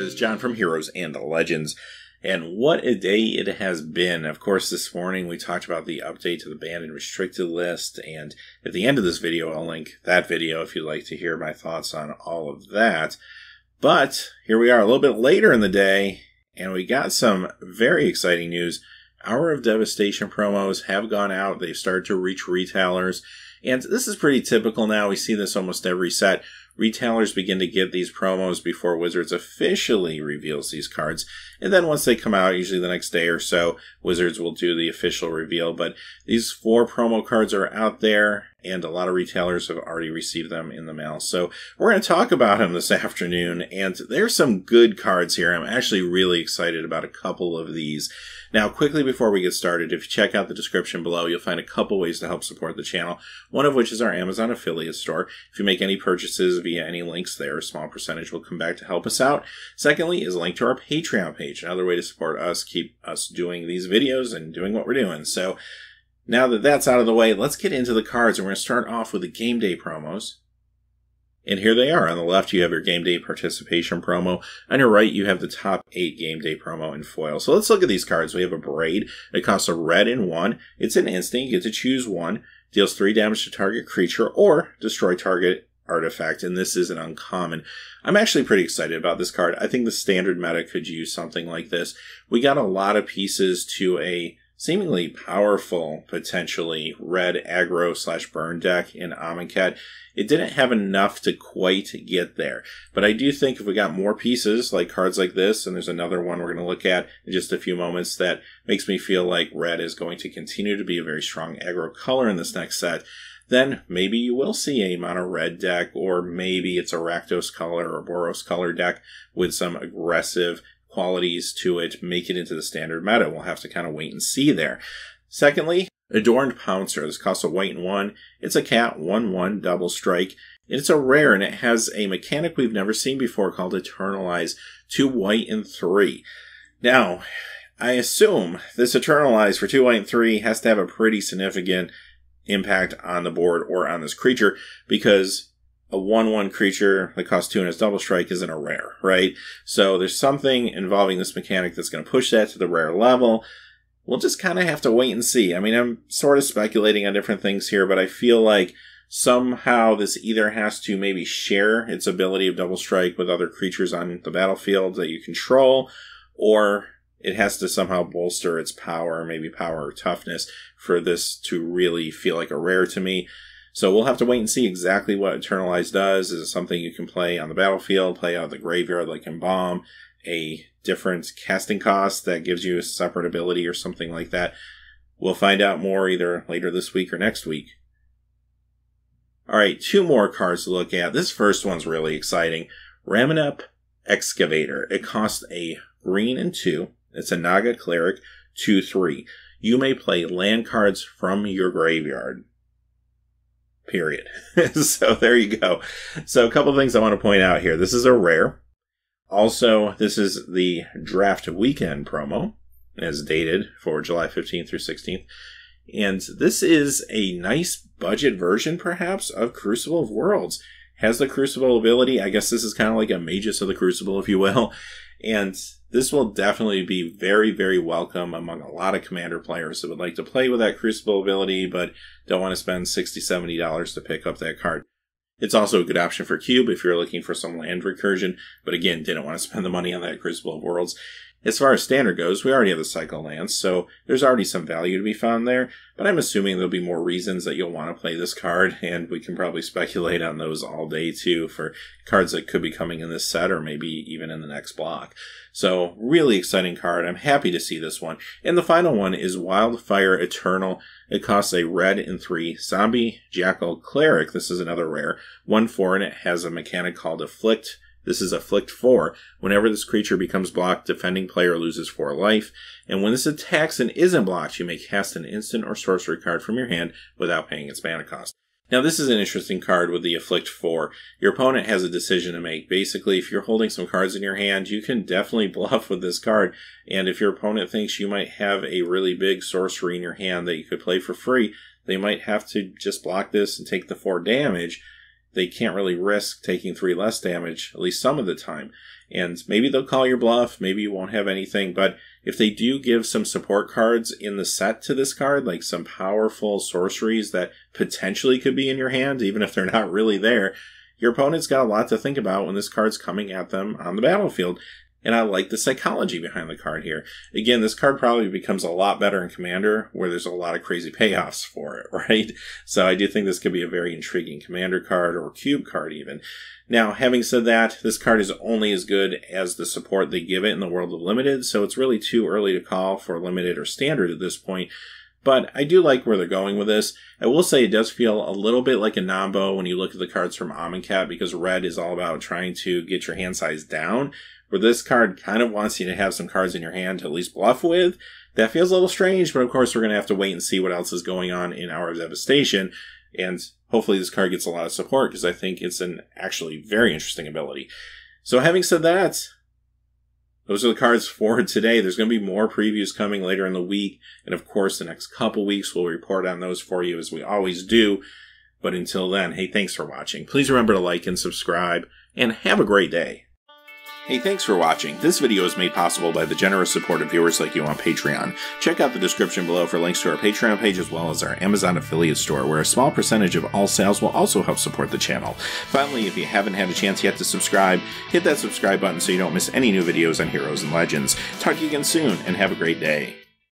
is John from Heroes and Legends, and what a day it has been. Of course, this morning we talked about the update to the banned and restricted list, and at the end of this video I'll link that video if you'd like to hear my thoughts on all of that. But here we are a little bit later in the day, and we got some very exciting news. Hour of Devastation promos have gone out. They've started to reach retailers, and this is pretty typical now. We see this almost every set. Retailers begin to get these promos before Wizards officially reveals these cards. And then once they come out, usually the next day or so, Wizards will do the official reveal. But these 4 promo cards are out there, and a lot of retailers have already received them in the mail. So we're going to talk about them this afternoon, and there's some good cards here. I'm actually really excited about a couple of these. Now, quickly before we get started, if you check out the description below, you'll find a couple ways to help support the channel, one of which is our Amazon affiliate store. If you make any purchases via any links there, a small percentage will come back to help us out. Secondly is a link to our Patreon page, another way to support us, keep us doing these videos and doing what we're doing. So now that that's out of the way, let's get into the cards, and we're going to start off with the game day promos. And here they are. On the left, you have your game day participation promo. On your right, you have the top 8 game day promo in foil. So let's look at these cards. We have Abrade. It costs a red and 1. It's an instant. You get to choose one. Deals 3 damage to target creature or destroy target artifact. And this is an uncommon. I'm actually pretty excited about this card. I think the standard meta could use something like this. We got a lot of pieces to a seemingly powerful, potentially red aggro/burn deck in Amonkhet. It didn't have enough to quite get there. But I do think if we got more pieces, like cards like this, and there's another one we're going to look at in just a few moments that makes me feel like red is going to continue to be a very strong aggro color in this next set, then maybe you will see a mono red deck, or maybe it's a Rakdos color or Boros color deck with some aggressive qualities to it, make it into the standard meta. We'll have to kind of wait and see there. Secondly, Adorned Pouncer. This costs a white and 1. It's a cat, 1/1 double strike. It's a rare, and it has a mechanic we've never seen before called Eternalize, 2 white and 3. Now, I assume this Eternalize for 2 white and 3 has to have a pretty significant impact on the board or on this creature, because a 1/1 creature that costs 2 and has double strike isn't a rare, right? So there's something involving this mechanic that's going to push that to the rare level. We'll just kind of have to wait and see. I mean, I'm sort of speculating on different things here, but I feel like somehow this either has to maybe share its ability of double strike with other creatures on the battlefield that you control, or it has to somehow bolster its power, maybe power or toughness, for this to really feel like a rare to me. So we'll have to wait and see exactly what Eternalize does. Is it something you can play on the battlefield, play out of the graveyard like Embalm, a different casting cost that gives you a separate ability or something like that? We'll find out more either later this week or next week. Alright, 2 more cards to look at. This first one's really exciting. Ramunap Excavator. It costs a green and 2. It's a Naga Cleric, 2/3. You may play land cards from your graveyard. Period. So there you go. So a couple of things I want to point out here. This is a rare. Also, this is the Draft Weekend promo, as dated for July 15th through 16th. And this is a nice budget version, perhaps, of Crucible of Worlds. Has the Crucible ability. I guess this is kind of like a Magus of the Crucible, if you will. And this will definitely be very, very welcome among a lot of Commander players that would like to play with that Crucible ability, but don't want to spend $60, $70 to pick up that card. It's also a good option for Cube if you're looking for some land recursion, but again, didn't want to spend the money on that Crucible of Worlds. As far as standard goes, we already have the Cycle lands, so there's already some value to be found there, but I'm assuming there'll be more reasons that you'll want to play this card, and we can probably speculate on those all day too for cards that could be coming in this set or maybe even in the next block. So, really exciting card. I'm happy to see this one. And the final one is Wildfire Eternal. It costs a red and 3 Zombie Jackal Cleric. This is another rare. 1/4, and it has a mechanic called Afflict. This is Afflict 4. Whenever this creature becomes blocked, defending player loses 4 life. And when this attacks and isn't blocked, you may cast an instant or sorcery card from your hand without paying its mana cost. Now, this is an interesting card with the Afflict 4. Your opponent has a decision to make. Basically, if you're holding some cards in your hand, you can definitely bluff with this card. And if your opponent thinks you might have a really big sorcery in your hand that you could play for free, they might have to just block this and take the 4 damage. they can't really risk taking 3 less damage, at least some of the time. And maybe they'll call your bluff, maybe you won't have anything, but if they do give some support cards in the set to this card, like some powerful sorceries that potentially could be in your hand, even if they're not really there, your opponent's got a lot to think about when this card's coming at them on the battlefield. And I like the psychology behind the card here. Again, this card probably becomes a lot better in Commander, where there's a lot of crazy payoffs for it, right? So I do think this could be a very intriguing Commander card, or Cube card even. Now, having said that, this card is only as good as the support they give it in the world of Limited, so it's really too early to call for Limited or Standard at this point. But I do like where they're going with this. I will say it does feel a little bit like a Nambo when you look at the cards from Amonkhet, because red is all about trying to get your hand size down, where this card kind of wants you to have some cards in your hand to at least bluff with. That feels a little strange, but of course we're going to have to wait and see what else is going on in Hour of Devastation. And hopefully this card gets a lot of support, because I think it's an actually very interesting ability. So having said that, those are the cards for today. There's going to be more previews coming later in the week. And of course, the next couple weeks we'll report on those for you as we always do. But until then, hey, thanks for watching. Please remember to like and subscribe, and have a great day. Hey, thanks for watching. This video is made possible by the generous support of viewers like you on Patreon. Check out the description below for links to our Patreon page as well as our Amazon affiliate store, where a small percentage of all sales will also help support the channel. Finally, if you haven't had a chance yet to subscribe, hit that subscribe button so you don't miss any new videos on Heroes and Legends. Talk to you again soon, and have a great day.